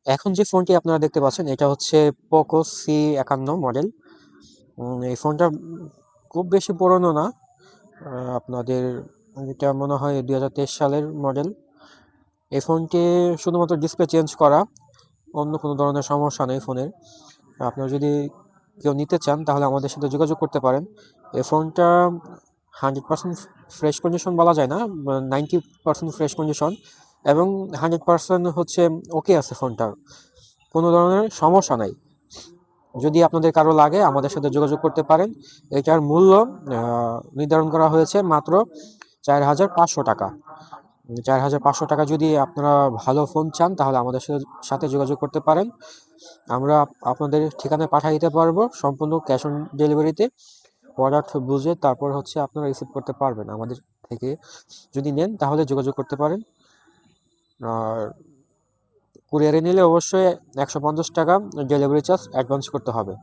এখন যে ফোনটি আপনারা দেখতে পাচ্ছেন এটা হচ্ছে পোকো C51 মডেল। এই ফোনটা খুব বেশি পুরনো না। আপনাদের এটা মনে হয় 2023 সালের মডেল। এই ফোনটি শুধুমাত্র ডিসপ্লে চেঞ্জ করা, অন্য কোনো ধরনের সমস্যা নেই ফোনের। আপনারা যদি কেউ নিতে চান তাহলে আমাদের সাথে যোগাযোগ করতে পারেন। এই ফোনটা 100% ফ্রেশ কন্ডিশন বলা যায় না, 90% ফ্রেশ কন্ডিশন, এবং 100% হচ্ছে ওকে আছে ফোনটার, কোনো ধরনের সমস্যা নাই। যদি আপনাদের কারো লাগে আমাদের সাথে যোগাযোগ করতে পারেন। এটার মূল্য নির্ধারণ করা হয়েছে মাত্র 4,500 টাকা। 4,500 টাকা যদি আপনারা ভালো ফোন চান তাহলে আমাদের সাথে যোগাযোগ করতে পারেন। আমরা আপনাদের ঠিকানায় পাঠিয়ে দিতে পারবো সম্পূর্ণ ক্যাশ অন ডেলিভারিতে। প্রোডাক্ট বুঝে তারপর হচ্ছে আপনারা রিসিভ করতে পারবেন আমাদের থেকে। যদি নেন তাহলে যোগাযোগ করতে পারেন। আর কুরিয়ারে নিলে অবশ্যই 150 টাকা ডেলিভারি চার্জ অ্যাডভান্স করতে হবে।